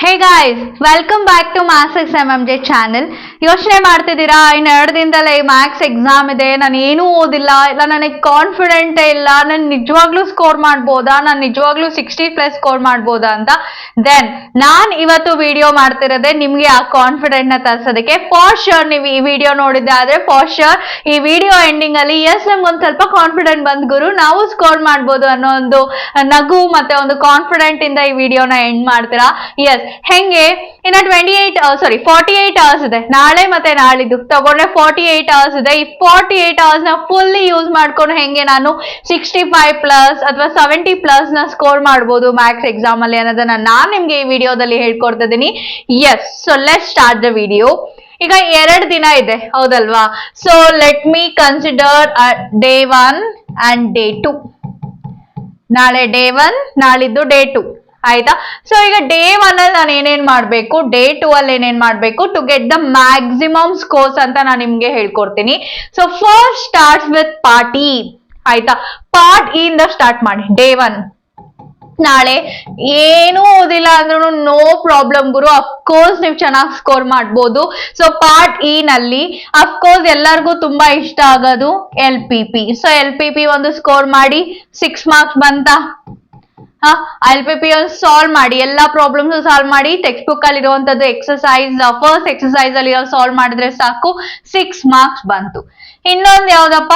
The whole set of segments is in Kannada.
Hey guys, welcome back to maths MMJ channel. ಯೋಚನೆ ಮಾಡ್ತಿದ್ದೀರಾ, ಇನ್ನು 2 ದಿನದಲ್ಲೇ ಮ್ಯಾಥ್ಸ್ ಎಕ್ಸಾಮ್ ಇದೆ, ನಾನು ಏನೂ ಓದಿಲ್ಲ, ಇಲ್ಲ ನನಗೆ ಕಾನ್ಫಿಡೆಂಟೇ ಇಲ್ಲ, ನಾನು ನಿಜವಾಗ್ಲೂ ಸ್ಕೋರ್ ಮಾಡ್ಬೋದಾ, ನಾನು ನಿಜವಾಗ್ಲೂ 60+ ಸ್ಕೋರ್ ಮಾಡ್ಬೋದಾ ಅಂತ. ದೆನ್ ನಾನು ಇವತ್ತು ವಿಡಿಯೋ ಮಾಡ್ತಿರೋದೆ ನಿಮಗೆ ಆ ಕಾನ್ಫಿಡೆಂಟ್ನ ತರಿಸೋದಕ್ಕೆ. ಫಾರ್ ಶೋರ್ ನೀವು ಈ ವಿಡಿಯೋ ನೋಡಿದ್ದೆ ಆದರೆ ಫಾರ್ ಶೋರ್ ಈ ವಿಡಿಯೋ ಎಂಡಿಂಗ್ ಅಲ್ಲಿ ನಮ್ಗೊಂದು ಸ್ವಲ್ಪ ಕಾನ್ಫಿಡೆಂಟ್ ಬಂದ್ ಗುರು, ನಾವು ಸ್ಕೋರ್ ಮಾಡ್ಬೋದು ಅನ್ನೋ ಒಂದು ನಗು ಮತ್ತೆ ಒಂದು ಕಾನ್ಫಿಡೆಂಟ್ ಇಂದ ಈ ವಿಡಿಯೋನ ಎಂಡ್ ಮಾಡ್ತೀರಾ. ಹೆಂಗೆ ಇನ್ನ 48 ಅವರ್ಸ್ ಇದೆ, ನಾಳೆ ಮತ್ತೆ ನಾಳಿದ್ದು ತಗೊಂಡ್ರೆ 48 ಅವರ್ಸ್ ಇದೆ. ಈ 48 ಅವರ್ಸ್ ನ ಫುಲ್ಲಿ ಯೂಸ್ ಮಾಡ್ಕೊಂಡು ಹೆಂಗೆ ನಾನು 65+ ಅಥವಾ 70+ ನ ಸ್ಕೋರ್ ಮಾಡ್ಬೋದು ಮ್ಯಾಥ್ಸ್ ಎಕ್ಸಾಮ್ ಅಲ್ಲಿ ಅನ್ನೋದನ್ನ ನಾನು ನಿಮ್ಗೆ ಈ ವಿಡಿಯೋದಲ್ಲಿ ಹೇಳ್ಕೊಡ್ತಾ ಇದ್ದೀನಿ. So let's start the video. ಈಗ 2 ದಿನ ಇದೆ ಹೌದಲ್ವಾ? So let me consider day 1 and day 2. ನಾಳೆ ಡೇ 1, ನಾಳಿದ್ದು ಡೇ 2 ಆಯ್ತಾ. ಸೊ ಈಗ ಡೇ 1 ಅಲ್ಲಿ ನಾನು ಏನೇನ್ ಮಾಡ್ಬೇಕು, ಡೇ 2 ಅಲ್ಲಿ ಏನೇನ್ ಮಾಡ್ಬೇಕು to get the maximum scores ಅಂತ ನಾನು ನಿಮ್ಗೆ ಹೇಳ್ಕೊಡ್ತೀನಿ. So first starts with part E ಆಯ್ತಾ. ಪಾರ್ಟ್ ಇ ಇಂದ ಸ್ಟಾರ್ಟ್ ಮಾಡಿ. ಡೇ 1 ನಾಳೆ ಏನೂ ಓದಿಲ್ಲ ಅಂದ್ರೂ ನೋ ಪ್ರಾಬ್ಲಮ್ ಗುರು, ಅಫ್ಕೋರ್ಸ್ ನೀವು ಚೆನ್ನಾಗಿ ಸ್ಕೋರ್ ಮಾಡ್ಬೋದು. ಸೊ ಪಾರ್ಟ್ ಇ ನಲ್ಲಿ ಅಫ್ಕೋರ್ಸ್ ಎಲ್ಲರಿಗೂ ತುಂಬಾ ಇಷ್ಟ ಆಗೋದು LPP. ಸೊ LPP ಒಂದು ಸ್ಕೋರ್ ಮಾಡಿ 6 ಮಾರ್ಕ್ಸ್ ಬಂತ. LPP ಸಾಲ್ವ್ ಮಾಡಿ, ಎಲ್ಲಾ ಪ್ರಾಬ್ಲಮ್ಸ್ ಸಾಲ್ವ್ ಮಾಡಿ, ಟೆಕ್ಸ್ಟ್ ಬುಕ್ ಅಲ್ಲಿ ಇರುವಂತದ್ದು ಎಕ್ಸರ್ಸೈಸ್, ಫಸ್ಟ್ ಎಕ್ಸರ್ಸೈಸ್ ಅಲ್ಲಿ ಸಾಲ್ವ್ ಮಾಡಿದ್ರೆ ಸಾಕು, 6 ಮಾರ್ಕ್ಸ್ ಬಂತು. ಇನ್ನೊಂದು ಯಾವ್ದಪ್ಪ,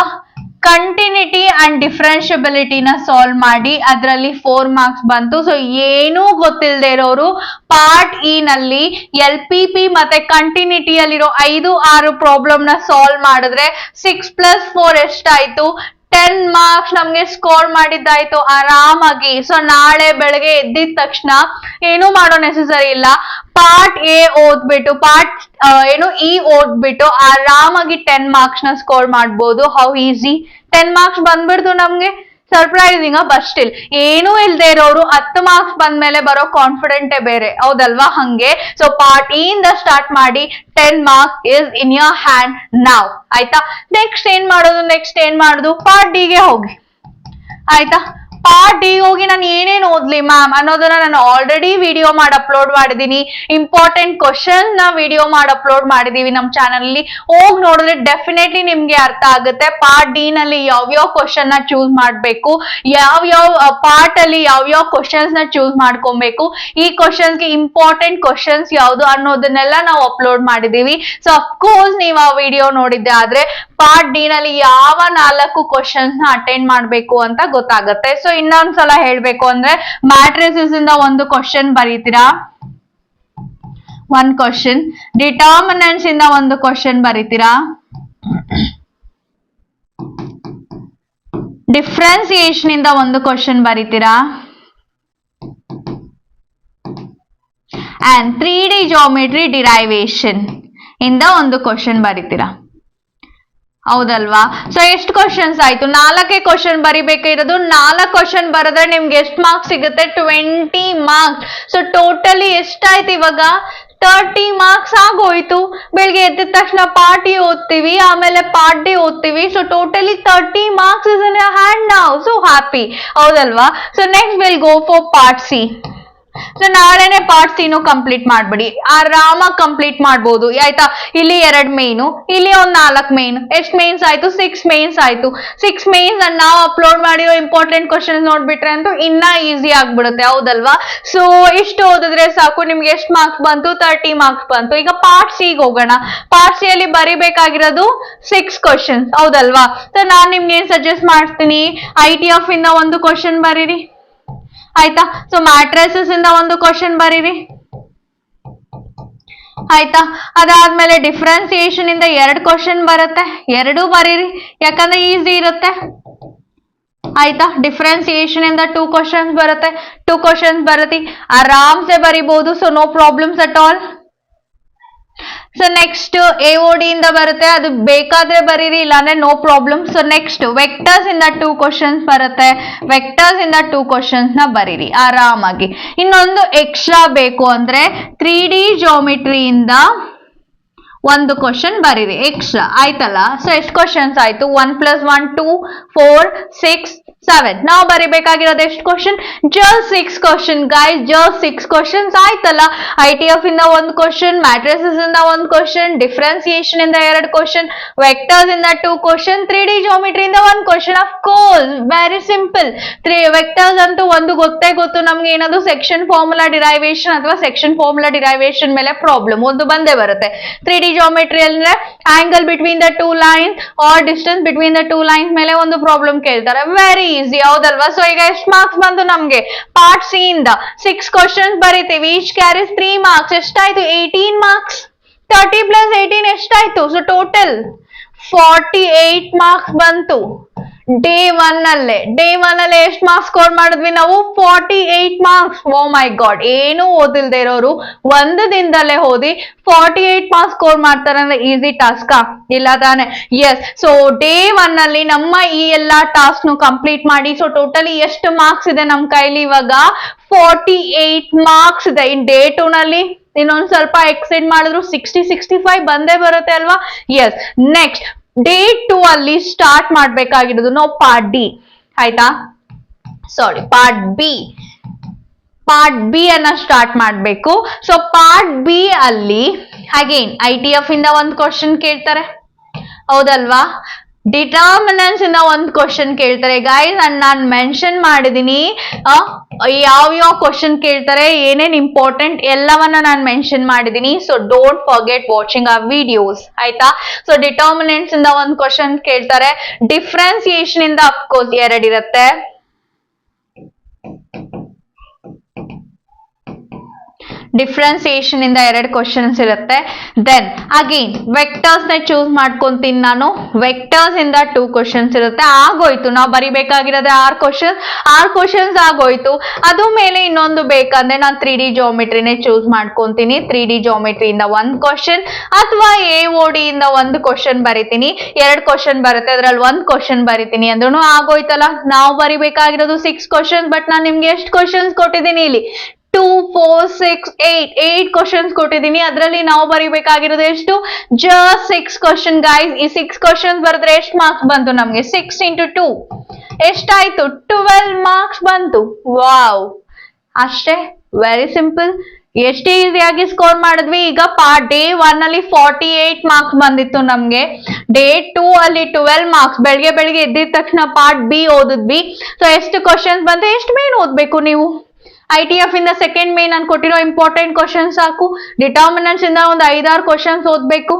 ಕಂಟಿನ್ಯೂಟಿ ಅಂಡ್ ಡಿಫರೆನ್ಷಿಯಬಿಲಿಟಿನ ಸಾಲ್ವ್ ಮಾಡಿ, ಅದರಲ್ಲಿ 4 ಮಾರ್ಕ್ಸ್ ಬಂತು. ಸೊ ಏನೂ ಗೊತ್ತಿಲ್ಲದೆ ಇರೋರು ಪಾರ್ಟ್ ಇ ನಲ್ಲಿ LPP ಮತ್ತೆ ಕಂಟಿನ್ಯೂಟಿಯಲ್ಲಿರೋ 5-6 ಪ್ರಾಬ್ಲಮ್ ನ ಸಾಲ್ವ್ ಮಾಡಿದ್ರೆ 6+4 ಎಷ್ಟಾಯ್ತು, 10 ಮಾರ್ಕ್ಸ್ ನಮ್ಗೆ ಸ್ಕೋರ್ ಮಾಡಿದ್ದಾಯ್ತು ಆರಾಮಾಗಿ. ಸೊ ನಾಳೆ ಬೆಳಗ್ಗೆ ಎದ್ದಿದ ತಕ್ಷಣ ಏನು ಮಾಡೋ ನೆಸೆಸರಿ ಇಲ್ಲ, ಪಾರ್ಟ್ ಎ ಓದ್ಬಿಟ್ಟು ಇ ಓದ್ಬಿಟ್ಟು ಆರಾಮಾಗಿ 10 ಮಾರ್ಕ್ಸ್ ನ ಸ್ಕೋರ್ ಮಾಡ್ಬೋದು. ಹೌ ಈಸಿ, 10 ಮಾರ್ಕ್ಸ್ ಬಂದ್ಬಿಡ್ತು ನಮ್ಗೆ. ಸರ್ಪ್ರೈಸಿಂಗ್ ಬಟ್ ಸ್ಟಿಲ್ ಏನೂ ಇಲ್ದೇ ಇರೋರು 10 ಮಾರ್ಕ್ಸ್ ಬಂದ್ಮೇಲೆ ಬರೋ ಕಾನ್ಫಿಡೆಂಟೇ ಬೇರೆ ಹೌದಲ್ವಾ? ಹಂಗೆ ಸೊ ಪಾರ್ಟ್ ಇ ಇಂದ ಸ್ಟಾರ್ಟ್ ಮಾಡಿ, 10 marks is in your hand ನಾವ್ ಆಯ್ತಾ. ನೆಕ್ಸ್ಟ್ ಏನ್ ಮಾಡುದು, ಪಾರ್ಟ್ ಡಿ ಗೆ ಹೋಗಿ ಆಯ್ತಾ. ಪಾರ್ಟ್ ಡಿ ಹೋಗಿ ನಾನು ಏನೇನ್ ಓದ್ಲಿ ಮ್ಯಾಮ್ ಅನ್ನೋದನ್ನ ನಾನು ಆಲ್ರೆಡಿ ವಿಡಿಯೋ ಮಾಡಿ ಅಪ್ಲೋಡ್ ಮಾಡಿದೀನಿ. ಇಂಪಾರ್ಟೆಂಟ್ ಕ್ವಶನ್ ನ ವಿಡಿಯೋ ಮಾಡಿ ಅಪ್ಲೋಡ್ ಮಾಡಿದೀವಿ ನಮ್ಮ ಚಾನಲ್ ಅಲ್ಲಿ. ಹೋಗಿ ನೋಡಿದ್ರೆ ಡೆಫಿನೆಟ್ಲಿ ನಿಮ್ಗೆ ಅರ್ಥ ಆಗುತ್ತೆ ಪಾರ್ಟ್ ಡಿ ನಲ್ಲಿ ಯಾವ್ಯಾವ ಕ್ವಶನ್ ನ ಚೂಸ್ ಮಾಡ್ಬೇಕು, ಯಾವ್ಯಾವ ಪಾರ್ಟ್ ಅಲ್ಲಿ ಯಾವ್ಯಾವ ಕ್ವಶನ್ಸ್ ನ ಚೂಸ್ ಮಾಡ್ಕೊಬೇಕು, ಈ ಕ್ವಶನ್ಸ್ ಗೆ ಇಂಪಾರ್ಟೆಂಟ್ ಕ್ವಶನ್ಸ್ ಯಾವ್ದು ಅನ್ನೋದನ್ನೆಲ್ಲ ನಾವು ಅಪ್ಲೋಡ್ ಮಾಡಿದೀವಿ. ಸೊ ಅಫ್ಕೋರ್ಸ್ ನೀವು ಆ ವಿಡಿಯೋ ನೋಡಿದ್ದೆ ಆದ್ರೆ ಪಾರ್ಟ್ ಡಿ ನಲ್ಲಿ ಯಾವ 4 ಕ್ವಶನ್ಸ್ ನ ಅಟೆಂಡ್ ಮಾಡ್ಬೇಕು ಅಂತ ಗೊತ್ತಾಗುತ್ತೆ. ಸೊ ಇನ್ನೊಂದ್ಸಲ ಹೇಳ್ಬೇಕು ಅಂದ್ರೆ ಮ್ಯಾಟ್ರಿಸಸ್ ಇಂದ ಒಂದು ಕ್ವಶನ್ ಬರೀತೀರಾ, 1 ಕ್ವಶನ್. ಡಿಟರ್ಮಿನೆಂಟ್ಸ್ ಇಂದ ಒಂದು ಕ್ವಶನ್ ಬರೀತೀರಾ, ಡಿಫ್ರೆನ್ಸಿಯೇಷನ್ ಇಂದ ಒಂದು ಕ್ವಶನ್ ಬರೀತೀರಾ, ಅಂಡ್ 3D ಜಾಮೆಟ್ರಿ ಡಿರೈವೇಶನ್ ಇಂದ ಒಂದು ಕ್ವಶನ್ ಬರೀತೀರಾ ಹೌದಲ್ವಾ? ಸೊ ಎಷ್ಟು ಕ್ವಶನ್ಸ್ ಆಯ್ತು, 4 ಕ್ವಶನ್ ಬರಿಬೇಕಿರೋದು. 4 ಕ್ವಶನ್ ಬರೆದ್ರೆ ನಿಮ್ಗೆ ಎಷ್ಟು ಮಾರ್ಕ್ಸ್ ಸಿಗುತ್ತೆ, 20 ಮಾರ್ಕ್ಸ್. ಸೊ ಟೋಟಲಿ ಎಷ್ಟಾಯ್ತು ಇವಾಗ, 30 ಮಾರ್ಕ್ಸ್ ಆಗೋಯ್ತು. ಬೆಳಿಗ್ಗೆ ಎದ್ದ ತಕ್ಷಣ ಪಾರ್ಟ್ ಇ ಓದ್ತೀವಿ, ಆಮೇಲೆ ಪಾರ್ಟ್ ಡಿ ಓದ್ತೀವಿ. So totally 30 marks is in your hand now. So happy ಹೌದಲ್ವಾ? So next will go for part C. So ನಾಳೆನೆ ಪಾರ್ಟ್ ಸಿ ನು ಕಂಪ್ಲೀಟ್ ಮಾಡ್ಬಿಡಿ, ಆರಾಮಾಗಿ ಕಂಪ್ಲೀಟ್ ಮಾಡ್ಬೋದು ಆಯ್ತಾ. ಇಲ್ಲಿ 2 ಮೇನು, ಇಲ್ಲಿ ಒಂದು 4 ಮೇನ್. ಎಷ್ಟು ಮೇನ್ಸ್ ಆಯ್ತು, 6 ಮೇನ್ಸ್ ಆಯ್ತು. 6 ಮೇನ್ಸ್ ನಾವು ಅಪ್ಲೋಡ್ ಮಾಡಿರೋ ಇಂಪಾರ್ಟೆಂಟ್ ಕ್ವಶನ್ ನೋಡ್ಬಿಟ್ರೆ ಅಂತೂ ಇನ್ನ ಈಸಿ ಆಗ್ಬಿಡುತ್ತೆ ಹೌದಲ್ವಾ? ಸೊ ಇಷ್ಟು ಓದಿದ್ರೆ ಸಾಕು, ನಿಮ್ಗೆ ಎಷ್ಟು ಮಾರ್ಕ್ಸ್ ಬಂತು, 30 ಮಾರ್ಕ್ಸ್ ಬಂತು. ಈಗ ಪಾರ್ಟ್ ಸಿ ಹೋಗೋಣ. ಪಾರ್ಟ್ ಸಿ ಅಲ್ಲಿ ಬರಿಬೇಕಾಗಿರೋದು 6 ಕ್ವಶನ್ಸ್ ಹೌದಲ್ವಾ? ಸೊ ನಾನ್ ನಿಮ್ಗೆ ಏನ್ ಸಜೆಸ್ಟ್ ಮಾಡ್ತೀನಿ, ITF ಇಂದ ಒಂದು ಕ್ವಶನ್ ಬರೀರಿ ಆಯ್ತಾ. ಸೊ ಮ್ಯಾಟ್ರಿಸಸ್ ಇಂದ ಒಂದು ಕ್ವಶನ್ ಬರೀರಿ ಆಯ್ತಾ. ಅದಾದ್ಮೇಲೆ ಡಿಫ್ರೆನ್ಸಿಯೇಷನ್ ಇಂದ 2 ಕ್ವಶನ್ ಬರುತ್ತೆ, 2 ಬರೀರಿ ಯಾಕಂದ್ರೆ ಈಸಿ ಇರುತ್ತೆ ಆಯ್ತಾ. ಡಿಫ್ರೆನ್ಸಿಯೇಷನ್ ಇಂದ 2 ಕ್ವಶನ್ಸ್ ಬರುತ್ತೆ, 2 ಕ್ವಶನ್ಸ್ ಬರುತ್ತೆ, ಆರಾಮ್ಸೆ ಬರಿಬಹುದು. So no problems at all. So next AOD ಇಂದ ಬರುತ್ತೆ, ಅದು ಬೇಕಾದ್ರೆ ಬರೀರಿ, ಇಲ್ಲಾಂದ್ರೆ no problem. So next vectors ಇಂದ 2 ಕ್ವಶನ್ಸ್ ಬರುತ್ತೆ, ವೆಕ್ಟರ್ಸ್ ಇಂದ 2 ಕ್ವಶನ್ಸ್ ನ ಬರೀರಿ ಆರಾಮಾಗಿ. ಇನ್ನೊಂದು ಎಕ್ಸ್ಟ್ರಾ ಬೇಕು ಅಂದ್ರೆ 3D ಜಾಮೆಟ್ರಿ ಇಂದ ಒಂದು ಕ್ವಶನ್ ಬರೀರಿ ಎಕ್ಸ್ಟ್ರಾ ಆಯ್ತಲ್ಲ. ಸೊ ಎಷ್ಟು ಕ್ವಶನ್ಸ್ ಆಯ್ತು? 1 + 1 2 4 6 7. ನಾವು ಬರಿಬೇಕಾಗಿರೋದು ಎಷ್ಟು question? Just 6 question guys, just 6 questions ಆಯ್ತಲ್ಲ. ITF ಇಂದ ಒಂದು ಕ್ವಶನ್, ಮ್ಯಾಟ್ರಿಸಸ್ ಇಂದ ಒಂದು ಕ್ವಶನ್, ಡಿಫ್ರೆನ್ಸಿಯೇಷನ್ ಇಂದ 2 ಕ್ವಶನ್, ವೆಕ್ಟರ್ಸ್ ಇಂದ 2 ಕ್ವಶನ್, 3D ಜಾಮಿಟ್ರಿ ಇಂದ 1 question. Of course very simple. Vectors ಅಂತೂ ಒಂದು ಗೊತ್ತೇ ಗೊತ್ತು ನಮ್ಗೆ, ಏನಾದ್ರು ಸೆಕ್ಷನ್ ಫಾರ್ಮುಲಾ ಡಿರೈವೇಶನ್ ಅಥವಾ ಸೆಕ್ಷನ್ ಫಾರ್ಮುಲಾ ಡಿರೈವೇಶನ್ ಮೇಲೆ ಪ್ರಾಬ್ಲಮ್ ಒಂದು ಬಂದೇ ಬರುತ್ತೆ. 3D ಜಾಮಿಟ್ರಿ ಅಂದ್ರೆ angle between the 2 lines are distance between the 2 lines ಮೇಲೆ ಒಂದು ಪ್ರಾಬ್ಲಮ್ ಕೇಳ್ತಾರೆ. ವೆರಿ ಈಸಿ ಹೌದಲ್ವಾ? ಸೊ ಈಗ ಎಷ್ಟು ಮಾರ್ಕ್ಸ್ ಬಂತು ನಮ್ಗೆ? ಪಾರ್ಟ್ ಸಿ ಇಂದ 6 ಕ್ವಶನ್ಸ್ ಬರೀತೀವಿ. Each carries 3 marks. ಎಷ್ಟಾಯ್ತು? 18 ಮಾರ್ಕ್ಸ್. 30 + 18 ಎಷ್ಟಾಯ್ತು? ಸೊ ಟೋಟಲ್ 48 ಮಾರ್ಕ್ಸ್ ಬಂತು ಡೇ ಒನ್ ಅಲ್ಲೇ ಎಷ್ಟು ಮಾರ್ಕ್ಸ್ ಸ್ಕೋರ್ ಮಾಡಿದ್ವಿ ನಾವು? 48 ಮಾರ್ಕ್ಸ್. ಓ ಮೈ ಗಾಡ್, ಏನು ಓದಿಲ್ದೇ ಇರೋರು ಒಂದು ದಿನದಲ್ಲೇ ಓದಿ 48 ಮಾರ್ಕ್ಸ್ ಸ್ಕೋರ್ ಮಾಡ್ತಾರೆ ಅಂದ್ರೆ ಈಸಿ ಟಾಸ್ಕಾ? ಇಲ್ಲ ತಾನೆ? ಎಸ್. ಸೊ ಡೇ ಒನ್ ಅಲ್ಲಿ ನಮ್ಮ ಈ ಎಲ್ಲಾ ಟಾಸ್ಕ್ ನು ಕಂಪ್ಲೀಟ್ ಮಾಡಿ. ಸೊ ಟೋಟಲಿ ಎಷ್ಟು ಮಾರ್ಕ್ಸ್ ಇದೆ ನಮ್ ಕೈಲಿ ಇವಾಗ? 48 ಮಾರ್ಕ್ಸ್ ಇದೆ. ಇನ್ ಡೇ ಟೂ ನಲ್ಲಿ ಇನ್ನೊಂದ್ ಸ್ವಲ್ಪ ಎಕ್ಸ್ಟೆಂಡ್ ಮಾಡಿದ್ರು 60-65 ಬಂದೇ ಬರುತ್ತೆ ಅಲ್ವಾ? ಎಸ್. ನೆಕ್ಸ್ಟ್ ಡೇ 2 ಅಲ್ಲಿ ಸ್ಟಾರ್ಟ್ ಮಾಡ್ಬೇಕಾಗಿರೋದು ನಾವು ಪಾರ್ಟ್ ಡಿ, ಆಯ್ತಾ? ಸಾರಿ, ಪಾರ್ಟ್ ಬಿ ಅನ್ನ ಸ್ಟಾರ್ಟ್ ಮಾಡ್ಬೇಕು. ಸೊ ಪಾರ್ಟ್ ಬಿ ಅಲ್ಲಿ ಅಗೇನ್ ITF ಇಂದ ಒಂದು ಕ್ವಶನ್ ಕೇಳ್ತಾರೆ, ಹೌದಲ್ವಾ? ಡಿಟರ್ಮಿನೆಂಟ್ಸ್ ಇಂದ ಒಂದು ಕ್ವಶನ್ ಕೇಳ್ತಾರೆ ಗೈಸ್. ಅಂಡ್ ನಾನು ಮೆನ್ಷನ್ ಮಾಡಿದೀನಿ ಯಾವ ಕ್ವಶನ್ ಕೇಳ್ತಾರೆ, ಏನೇನ್ ಇಂಪಾರ್ಟೆಂಟ್ ಎಲ್ಲವನ್ನ ನಾನು ಮೆನ್ಷನ್ ಮಾಡಿದೀನಿ. ಸೊ ಡೋಂಟ್ ಫರ್ಗೆಟ್ ವಾಚಿಂಗ್ ಆ ವಿಡಿಯೋಸ್, ಆಯ್ತಾ? ಸೊ ಡಿಟರ್ಮಿನೆಂಟ್ಸ್ ಇಂದ ಒಂದು ಕ್ವಶನ್ ಕೇಳ್ತಾರೆ. ಡಿಫ್ರೆನ್ಸಿಯೇಷನ್ ಇಂದ ಅಫ್ಕೋರ್ಸ್ 2 ಇರುತ್ತೆ. ಡಿಫ್ರೆನ್ಸಿಯೇಷನ್ ಇಂದ 2 ಕ್ವಶನ್ಸ್ ಇರುತ್ತೆ. ದೆನ್ ಅಗೇನ್ ವೆಕ್ಟರ್ಸ್ ನ ಚೂಸ್ ಮಾಡ್ಕೊಂತೀನಿ ನಾನು. ವೆಕ್ಟರ್ಸ್ ಇಂದ 2 ಕ್ವಶನ್ಸ್ ಇರುತ್ತೆ. ಆಗೋಯ್ತು, ನಾವು ಬರಿಬೇಕಾಗಿರೋದೇ 6 ಕ್ವಶನ್ಸ್ ಆಗೋಯ್ತು. ಅದು ಮೇಲೆ ಇನ್ನೊಂದು ಬೇಕಂದ್ರೆ ನಾನು 3D ಜಾಮಿಟ್ರಿನೇ ಚೂಸ್ ಮಾಡ್ಕೊಂತೀನಿ. 3D ಜಾಮಿಟ್ರಿ ಇಂದ 1 ಕ್ವಶನ್ ಅಥವಾ AOD ಇಂದ 1 ಕ್ವಶನ್ ಬರಿತೀನಿ. 2 ಕ್ವಶನ್ ಬರುತ್ತೆ, ಅದ್ರಲ್ಲಿ 1 ಕ್ವಶನ್ ಬರಿತೀನಿ ಅಂದ್ರೂ ಆಗೋಯ್ತಲ್ಲ. ನಾವು ಬರಿಬೇಕಾಗಿರೋದು 6 ಕ್ವಶನ್. ಬಟ್ ನಾನು ನಿಮ್ಗೆ ಎಷ್ಟು ಕ್ವಶನ್ಸ್ ಕೊಟ್ಟಿದ್ದೀನಿ ಇಲ್ಲಿ? 2 4 6 8 ಕ್ವಶನ್ಸ್ ಕೊಟ್ಟಿದ್ದೀನಿ. ಅದರಲ್ಲಿ ನಾವು ಬರಿಬೇಕಾಗಿರೋದು ಎಷ್ಟು? Just 6 question guys. ಈ 6 ಕ್ವಶನ್ಸ್ ಬರೆದ್ರೆ ಎಷ್ಟು ಮಾರ್ಕ್ಸ್ ಬಂತು ನಮ್ಗೆ? 6 × 2 ಎಷ್ಟಾಯ್ತು? 12 ಮಾರ್ಕ್ಸ್ ಬಂತು. ವಾವ್, ಅಷ್ಟೇ, ವೆರಿ ಸಿಂಪಲ್. ಎಷ್ಟು ಈಸಿಯಾಗಿ ಸ್ಕೋರ್ ಮಾಡಿದ್ವಿ. ಈಗ ಡೇ 1 ಅಲ್ಲಿ 48 ಮಾರ್ಕ್ಸ್ ಬಂದಿತ್ತು ನಮ್ಗೆ. ಡೇ 2 ಅಲ್ಲಿ 12 ಮಾರ್ಕ್ಸ್. ಬೆಳಿಗ್ಗೆ ಎದ್ದಿದ ತಕ್ಷಣ ಪಾರ್ಟ್ ಬಿ ಓದಿದ್ವಿ. ಸೊ ಎಷ್ಟು ಕ್ವಶನ್ಸ್ ಬಂತು? ಎಷ್ಟು ಮೇನ್ ಓದ್ಬೇಕು ನೀವು? ITF ಇಂದ ಸೆಕೆಂಡ್ ಮೇನ್ ನಾನು ಕೊಟ್ಟಿರೋ ಇಂಪಾರ್ಟೆಂಟ್ ಕ್ವಶನ್ ಸಾಕು. ಡಿಟರ್ಮಿನೆಂಟ್ಸ್ ಇಂದ ಒಂದು 5-6 ಕ್ವಶನ್ಸ್ ಓದ್ಬೇಕು.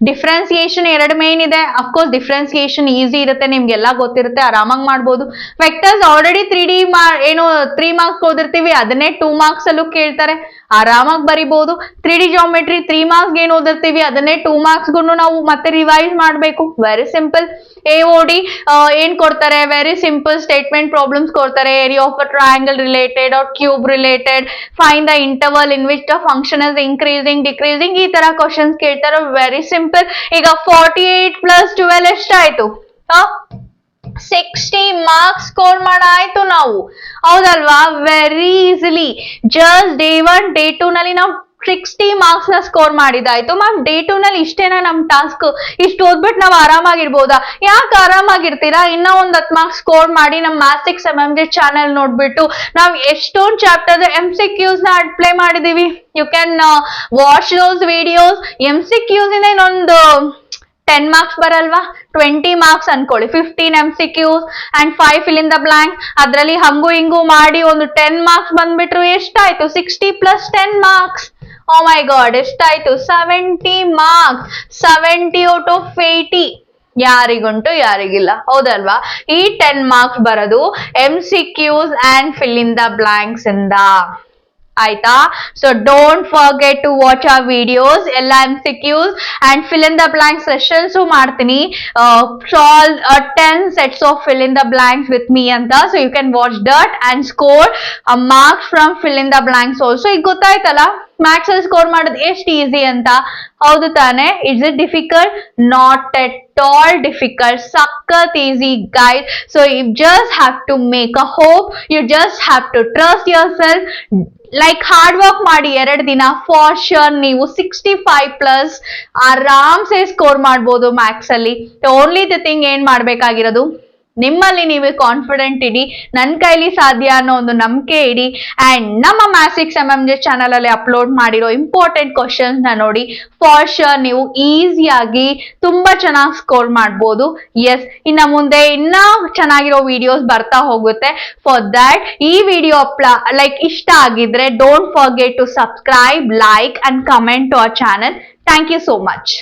ಡಿಫ್ರೆನ್ಸಿಯೇಷನ್ 2 ಮೇನ್ ಇದೆ. ಅಫ್ಕೋರ್ಸ್ ಡಿಫ್ರೆನ್ಸಿಯೇಷನ್ ಈಸಿ ಇರುತ್ತೆ, ನಿಮ್ಗೆಲ್ಲ ಗೊತ್ತಿರುತ್ತೆ, ಆರಾಮಾಗಿ ಮಾಡ್ಬೋದು. ವೆಕ್ಟರ್ಸ್ ಆಲ್ರೆಡಿ 3 ಮಾರ್ಕ್ಸ್ ಓದಿರ್ತೀವಿ, ಅದನ್ನೇ 2 ಮಾರ್ಕ್ಸ್ ಅಲ್ಲೂ ಕೇಳ್ತಾರೆ, ಆರಾಮಾಗಿ ಬರಿಬಹುದು. 3D ಜಾಮಿಟ್ರಿ 3 ಮಾರ್ಕ್ಸ್ ಏನ್ ಓದಿರ್ತೀವಿ ಅದನ್ನೇ 2 ಮಾರ್ಕ್ಸ್ ಗೂ ನಾವು ಮತ್ತೆ ರಿವೈಸ್ ಮಾಡಬೇಕು. Very simple. AOD ಏನ್ ಕೊಡ್ತಾರೆ? ವೆರಿ ಸಿಂಪಲ್ ಸ್ಟೇಟ್ಮೆಂಟ್ ಪ್ರಾಬ್ಲಮ್ಸ್ ಕೊಡ್ತಾರೆ. Area of a triangle related or cube related, find the interval in which the function is increasing decreasing, ಈ ತರ ಕ್ವಶನ್ಸ್ ಕೇಳ್ತಾರೆ. Very simple. ಈಗ 48 + 12 ಎಷ್ಟಾಯ್ತು? 60 ಮಾರ್ಕ್ಸ್ ಸ್ಕೋರ್ ಮಾಡಾಯ್ತು ನಾವು, ಹೌದಲ್ವಾ? Very easily. Just day 1 day 2 ನಲ್ಲಿ ನಾವು 60 ಮಾರ್ಕ್ಸ್ ನ ಸ್ಕೋರ್ ಮಾಡಿದಾಯ್ತು. ಮ್ಯಾಮ್ ಡೇ 2 ನಲ್ಲಿ ಇಷ್ಟೇನಾ ನಮ್ ಟಾಸ್ಕ್? ಇಷ್ಟು ಓದ್ಬಿಟ್ಟು ನಾವು ಆರಾಮಾಗಿರ್ಬೋದಾ? ಯಾಕೆ ಆರಾಮಾಗಿರ್ತೀರಾ? ಇನ್ನ ಒಂದ್ 10 ಮಾರ್ಕ್ಸ್ ಸ್ಕೋರ್ ಮಾಡಿ ನಮ್ಮ ಮ್ಯಾಥ್ಸ್ MMJ ಚಾನೆಲ್ ನೋಡ್ಬಿಟ್ಟು ನಾವು ಎಷ್ಟೊಂದು ಚಾಪ್ಟರ್ MCQs ನ ಅಪ್ಲೈ ಮಾಡಿದೀವಿ. You can watch those videos. MCQs ಇಂದ ಇನ್ನೊಂದು 10 ಮಾರ್ಕ್ಸ್ ಬರಲ್ವಾ? 20 ಮಾರ್ಕ್ಸ್ ಅನ್ಕೊಳ್ಳಿ. 15 MCQs and 5 fill in the blank. ಅದ್ರಲ್ಲಿ ಹಂಗು ಹಿಂಗು ಮಾಡಿ ಒಂದು 10 ಮಾರ್ಕ್ಸ್ ಬಂದ್ಬಿಟ್ರು. ಎಷ್ಟಾಯ್ತು? 60 + 10 ಮಾರ್ಕ್ಸ್. ಓ ಮೈ ಗಾಡ್, ಎಷ್ಟಾಯ್ತು? 70 ಮಾರ್ಕ್ಸ್. 70 out of 80. ಯಾರಿಗುಂಟು ಯಾರಿಗಿಲ್ಲ, ಹೌದಲ್ವಾ? ಈ 10 ಮಾರ್ಕ್ಸ್ ಬರೋದು MCQs and fill in the blanks ಇಂದ, ಆಯ್ತಾ? So don't forget to watch ಆ ವಿಡಿಯೋಸ್. ಎಲ್ಲ MCQs and fill in the blanks sessions ಮಾಡ್ತೀನಿ. Solve 10 sets of fill in the blanks with me ಅಂತ. So you can watch that and score marks from fill in the blanks also. ಈಗ ಗೊತ್ತಾಯ್ತಲ್ಲ ಮ್ಯಾಥ್ಸ್ ಅಲ್ಲಿ ಸ್ಕೋರ್ ಮಾಡೋದು ಎಷ್ಟು ಈಸಿ ಅಂತ, ಹೌದು ತಾನೆ? It's it difficult? Not at all difficult. ಸಖತ್ easy guys. So you just have to make a hope. You just have to trust yourself. Like hard work ಮಾಡಿ 2 ದಿನ ಫಾರ್ ಶೋರ್ ನೀವು 65+ ಆರಾಮ್ಸೆ ಸ್ಕೋರ್ ಮಾಡ್ಬೋದು ಮ್ಯಾಥ್ಸ್ ಅಲ್ಲಿ. ಓನ್ಲಿ ದ ಥಿಂಗ್ ಏನ್ ಮಾಡ್ಬೇಕಾಗಿರೋದು, ನಿಮ್ಮಲ್ಲಿ ನೀವೇ ಕಾನ್ಫಿಡೆಂಟ್ ಇಡಿ, ನನ್ನ ಕೈಲಿ ಸಾಧ್ಯ ಅನ್ನೋ ಒಂದು ನಂಬಿಕೆ ಇಡಿ. ಅಂಡ್ ನಮ್ಮ ಮ್ಯಾಥ್ಸ್ MMJ ಚಾನಲ್ ಅಲ್ಲಿ ಅಪ್ಲೋಡ್ ಮಾಡಿರೋ ಇಂಪಾರ್ಟೆಂಟ್ ಕ್ವಶನ್ಸ್ ನ ನೋಡಿ ಫಾರ್ ಶೋರ್ ನೀವು ಈಸಿಯಾಗಿ ತುಂಬಾ ಚೆನ್ನಾಗಿ ಸ್ಕೋರ್ ಮಾಡ್ಬೋದು. ಎಸ್, ಇನ್ನ ಮುಂದೆ ಇನ್ನ ಚೆನ್ನಾಗಿರೋ ವಿಡಿಯೋಸ್ ಬರ್ತಾ ಹೋಗುತ್ತೆ. ಫಾರ್ ದ್ಯಾಟ್ ಈ ವಿಡಿಯೋ ಲೈಕ್ ಇಷ್ಟ ಆಗಿದ್ರೆ don't forget to subscribe, like and comment to our channel. Thank you so much.